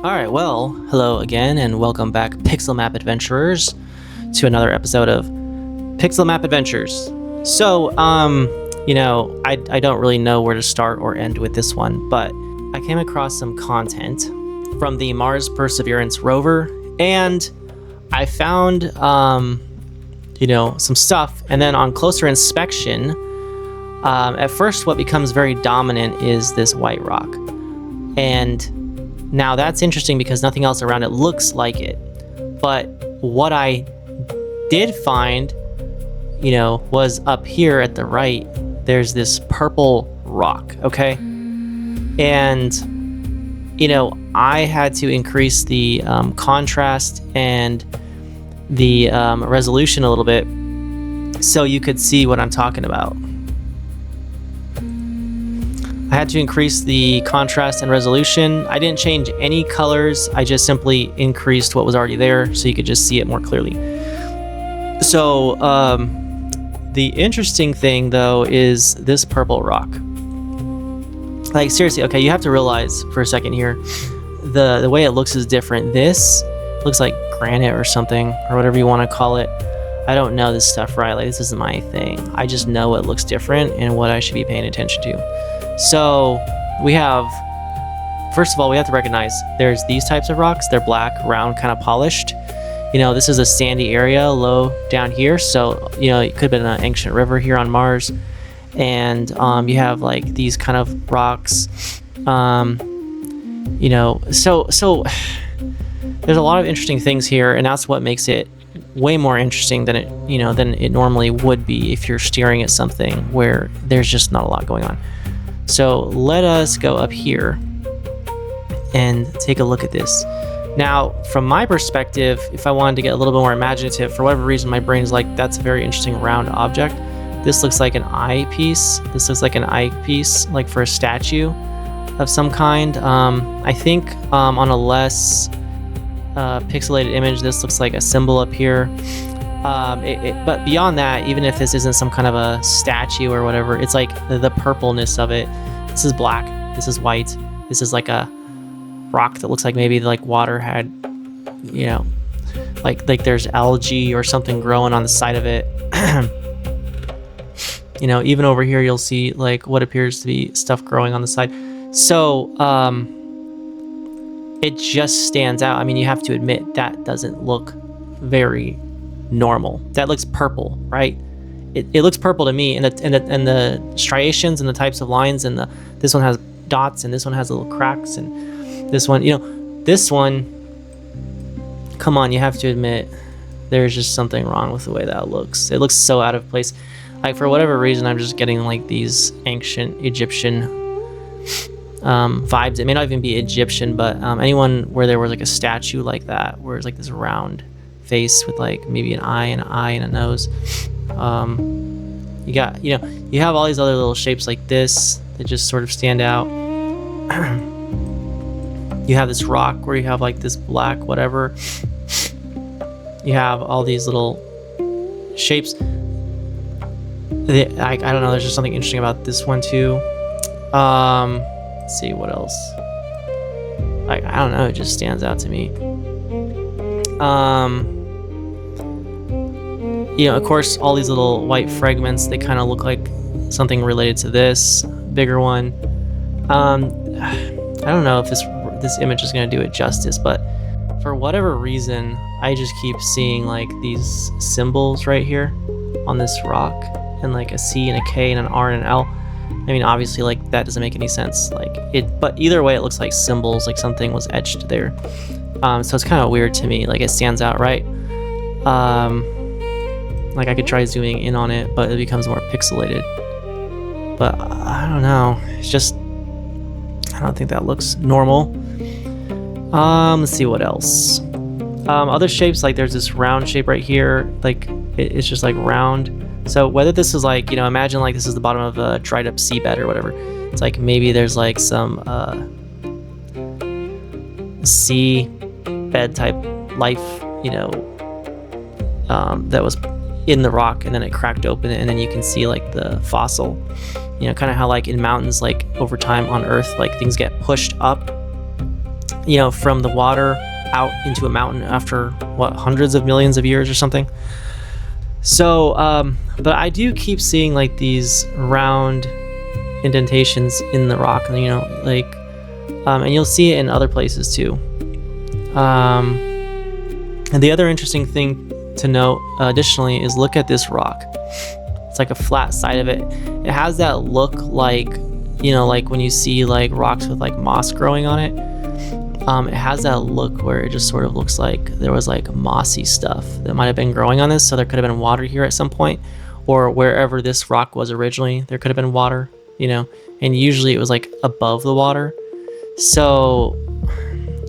Alright, well, hello again and welcome back, Pixel Map Adventurers, to another episode of Pixel Map Adventures. So, I don't really know where to start or end with this one, but I came across some content from the Mars Perseverance Rover, and I found, some stuff, and then on closer inspection, at first what becomes very dominant is this white rock. And now that's interesting because nothing else around it looks like it. But what I did find, was up here at the right, there's this purple rock, okay? And, I had to increase the contrast and the resolution a little bit so you could see what I'm talking about. I had to increase the contrast and resolution. I didn't change any colors. I just simply increased what was already there so you could just see it more clearly. So the interesting thing though is this purple rock. Like seriously, okay, you have to realize for a second here, the way it looks is different. This looks like granite or something, or whatever you want to call it. I don't know this stuff, right? Like this isn't my thing. I just know it looks different and what I should be paying attention to. So we have, first of all, we have to recognize there's these types of rocks. They're black, round, kind of polished. This is a sandy area low down here. So, it could have been an ancient river here on Mars. And you have like these kind of rocks, so there's a lot of interesting things here. And that's what makes it way more interesting than it normally would be if you're staring at something where there's just not a lot going on. So let us go up here and take a look at this. Now, from my perspective, if I wanted to get a little bit more imaginative, for whatever reason, my brain's like, that's a very interesting round object. This looks like an eyepiece. This looks like an eyepiece, like for a statue of some kind. I think on a less pixelated image, this looks like a symbol up here. But beyond that, even if this isn't some kind of a statue or whatever, it's like the purpleness of it. This is black, this is white, this is like a rock that looks like maybe like water had, like there's algae or something growing on the side of it. Even over here you'll see like what appears to be stuff growing on the side. So it just stands out. I mean, you have to admit that doesn't look very normal. That looks purple, right? It looks purple to me, and the striations and the types of lines, and this one has dots, and this one has little cracks, and this one, come on, you have to admit there's just something wrong with the way that looks. It looks so out of place. Like for whatever reason, I'm just getting like these ancient Egyptian vibes. It may not even be Egyptian, but anyone where there was like a statue like that, where it's like this round face with like maybe an eye and a nose. You got, you have all these other little shapes like this that just sort of stand out. You have this rock where you have like this black whatever. You have all these little shapes. I don't know, there's just something interesting about this one too. Let's see what else. I don't know, it just stands out to me. Of course, all these little white fragments, they kind of look like something related to this bigger one. I don't know if this image is going to do it justice, but for whatever reason, I just keep seeing like these symbols right here on this rock, and like a C and a K and an R and an L. I mean, obviously, like that doesn't make any sense. But either way, it looks like symbols, like something was etched there. So it's kind of weird to me. Like it stands out, right? Like I could try zooming in on it, but it becomes more pixelated. But I don't know. It's just, I don't think that looks normal. Let's see what else. Other shapes, like there's this round shape right here. Like it's just like round. So whether this is like, imagine like this is the bottom of a dried up seabed or whatever. It's like maybe there's like some sea bed type life, that was in the rock, and then it cracked open, and then you can see like the fossil. Kind of how like in mountains, like over time on Earth, like things get pushed up from the water out into a mountain after what, hundreds of millions of years or something. So, but I do keep seeing like these round indentations in the rock, and and you'll see it in other places too. And the other interesting thing to note, additionally, is look at this rock. It's like a flat side of it. It has that look like, like when you see like rocks with like moss growing on it. It has that look where it just sort of looks like there was like mossy stuff that might have been growing on this. So there could have been water here at some point, or wherever this rock was originally, there could have been water, and usually it was like above the water. So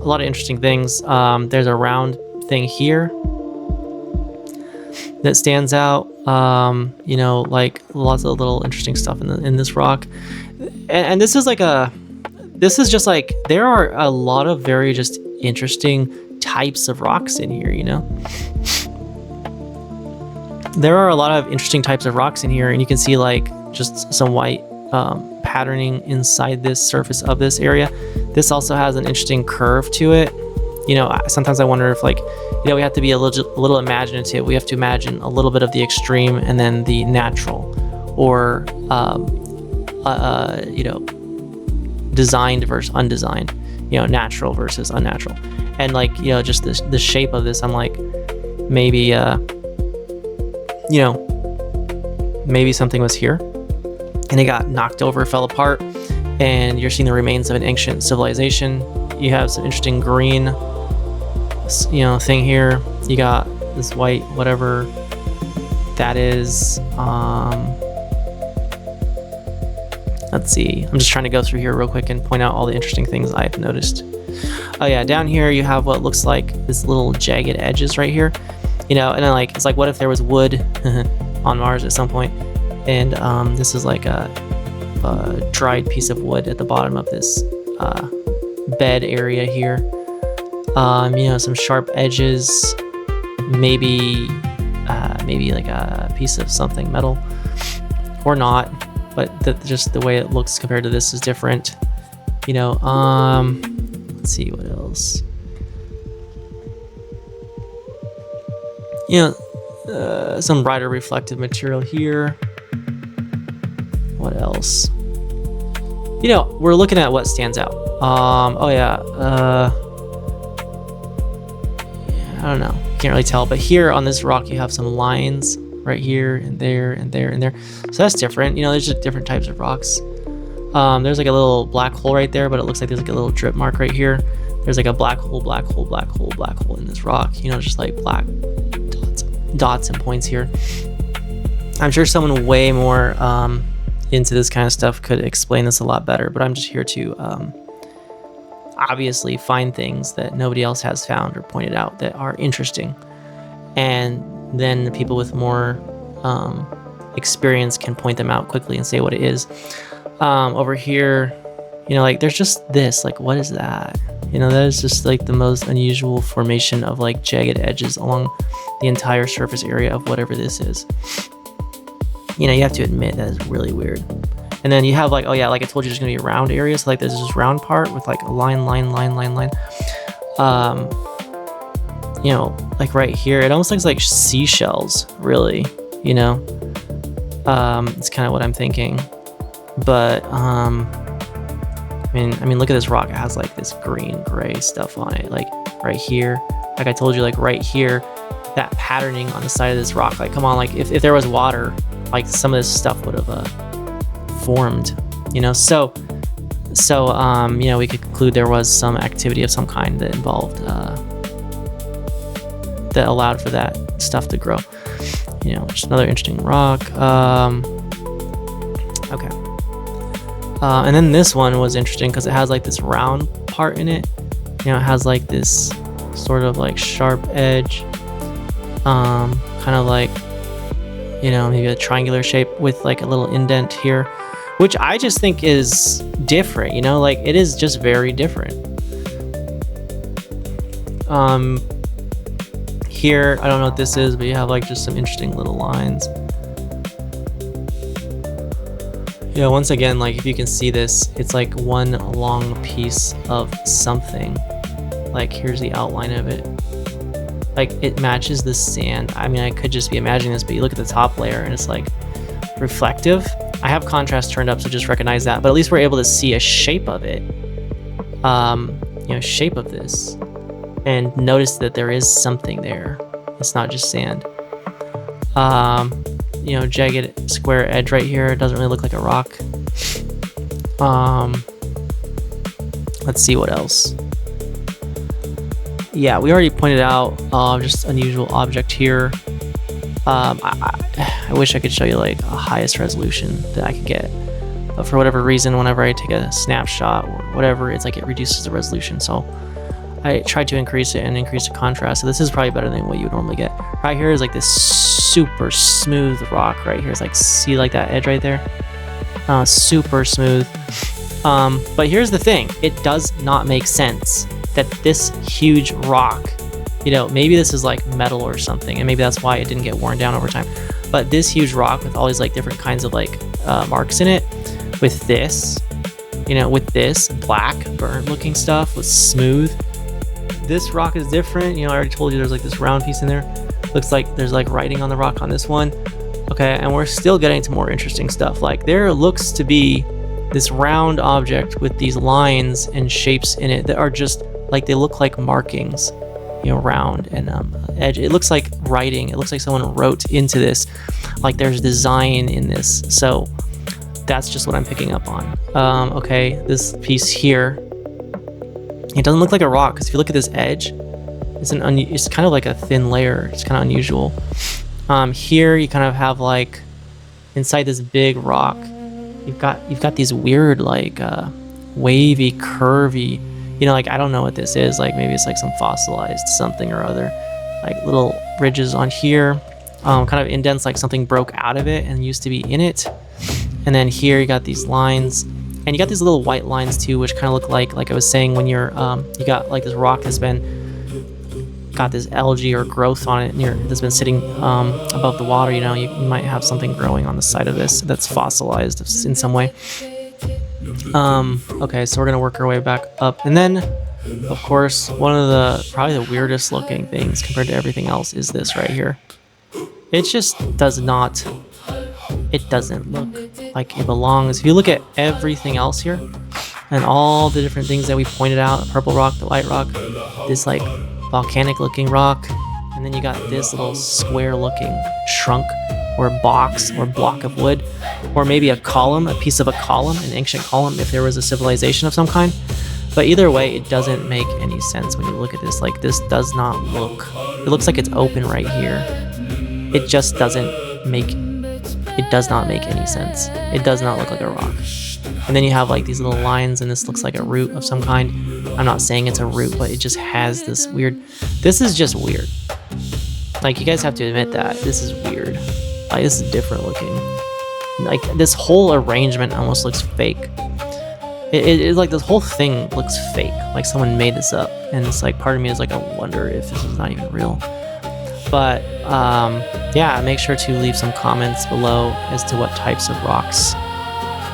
a lot of interesting things. There's a round thing here that stands out, like lots of little interesting stuff in this rock. And this is just like, there are a lot of very just interesting types of rocks in here, There are a lot of interesting types of rocks in here, and you can see like just some white patterning inside this surface of this area. This also has an interesting curve to it. Sometimes I wonder if we have to be a little imaginative. We have to imagine a little bit of the extreme and then the natural, or designed versus undesigned, natural versus unnatural. And just the shape of this, I'm like, maybe maybe something was here and it got knocked over, fell apart, and you're seeing the remains of an ancient civilization. You have some interesting green thing here. You got this white whatever that is. Let's see, I'm just trying to go through here real quick and point out all the interesting things I've noticed. Oh yeah, down here you have what looks like this little jagged edges right here, and then it's like, what if there was wood on Mars at some point, and this is like a dried piece of wood at the bottom of this bed area here. Some sharp edges, maybe like a piece of something metal, or not, but just the way it looks compared to this is different. Let's see what else. Some brighter reflective material here. What else? We're looking at what stands out. I don't know, can't really tell, but here on this rock you have some lines right here and there and there and there, so that's different. There's just different types of rocks. There's like a little black hole right there, but it looks like there's like a little drip mark right here. There's like a black hole in this rock, just like black dots and points here. I'm sure someone way more into this kind of stuff could explain this a lot better, but I'm just here to obviously find things that nobody else has found or pointed out that are interesting, and then the people with more experience can point them out quickly and say what it is. Over here, there's just this, what is that? That is just like the most unusual formation of like jagged edges along the entire surface area of whatever this is. You have to admit that is really weird. And then you have like I told you, there's gonna be a round area. So there's this round part with like a line. Like right here, it almost looks like seashells, really. It's kind of what I'm thinking. But I mean, look at this rock. It has like this green gray stuff on it, like right here. Like I told you, like right here, that patterning on the side of this rock. Like, come on, like if there was water, like some of this stuff would have formed. So we could conclude there was some activity of some kind that involved that allowed for that stuff to grow. Which is another interesting rock. Okay. And then this one was interesting because it has like this round part in it. It has like this sort of like sharp edge, kind of like, maybe a triangular shape with like a little indent here, which I just think is different. It is just very different. Here, I don't know what this is, but you have like just some interesting little lines. Once again, like if you can see this, it's like one long piece of something. Like, here's the outline of it. Like, it matches the sand. I mean, I could just be imagining this, but you look at the top layer and it's like reflective. I have contrast turned up, so just recognize that. But at least we're able to see a shape of it. You know, shape of this. And notice that there is something there. It's not just sand. You know, jagged square edge right here. It doesn't really look like a rock. Let's see what else. Yeah, we already pointed out just unusual object here. I wish I could show you like a highest resolution that I could get, but for whatever reason, whenever I take a snapshot or whatever, it's like it reduces the resolution. So I tried to increase it and increase the contrast. So this is probably better than what you would normally get. Right here is like this super smooth rock right here. It's like, see like that edge right there? Super smooth. But here's the thing. It does not make sense that this huge rock, you know, maybe this is like metal or something, and maybe that's why it didn't get worn down over time. But this huge rock with all these like different kinds of like marks in it, with this, you know, with this black burnt looking stuff, with smooth. This rock is different. You know, I already told you there's like this round piece in there. Looks like there's like writing on the rock on this one. Okay, and we're still getting to more interesting stuff. Like, there looks to be this round object with these lines and shapes in it that are just like, they look like markings, you know, round and edge. It looks like writing. It looks like someone wrote into this, like there's design in this. So that's just what I'm picking up on. Okay, this piece here, it doesn't look like a rock, because if you look at this edge, it's kind of like a thin layer. It's kind of unusual. Here you kind of have like inside this big rock, you've got these weird like wavy, curvy, you know, like I don't know what this is. Like maybe it's like some fossilized something or other, like little ridges on here, kind of indents like something broke out of it and used to be in it. And then here you got these lines, and you got these little white lines too, which kind of look like I was saying, when you're you got like this rock that's got this algae or growth on it, and that's been sitting above the water. You know, you might have something growing on the side of this that's fossilized in some way. Okay, so we're gonna work our way back up, and then of course one of the probably the weirdest looking things compared to everything else is this right here. It just doesn't look like it belongs. If you look at everything else here and all the different things that we pointed out, purple rock, the white rock, this like volcanic looking rock, and then you got this little square looking trunk or box or block of wood, or maybe a column, a piece of a column, an ancient column if there was a civilization of some kind. But either way, it doesn't make any sense when you look at this. Like, this does not look, it looks like it's open right here. It just doesn't make, it does not make any sense. It does not look like a rock. And then you have like these little lines, and this looks like a root of some kind. I'm not saying it's a root, but it just has this weird, this is just weird. Like, you guys have to admit that this is weird. Like, this is different looking. Like, this whole arrangement almost looks fake. It's like this whole thing looks fake. Like someone made this up, and it's like, part of me is like, I wonder if this is not even real. But yeah, make sure to leave some comments below as to what types of rocks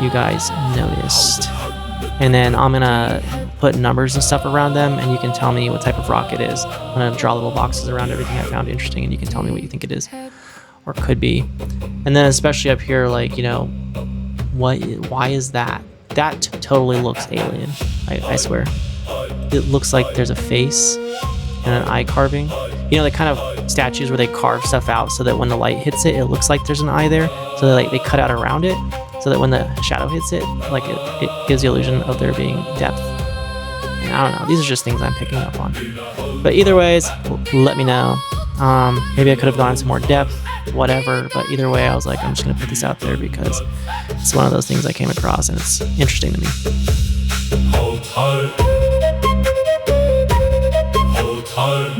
you guys noticed, and then I'm gonna put numbers and stuff around them, and you can tell me what type of rock it is. I'm gonna draw little boxes around everything I found interesting, and you can tell me what you think it is or could be. And then especially up here, like, you know, why is that totally looks alien. I swear, it looks like there's a face and an eye carving. You know, the kind of statues where they carve stuff out so that when the light hits it, it looks like there's an eye there. So like they cut out around it so that when the shadow hits it, like it gives the illusion of there being depth. And I don't know. These are just things I'm picking up on. But either ways, let me know. Maybe I could have gone into more depth, whatever. But either way, I was like, I'm just gonna put this out there because it's one of those things I came across and it's interesting to me. Hold tight. Hold tight.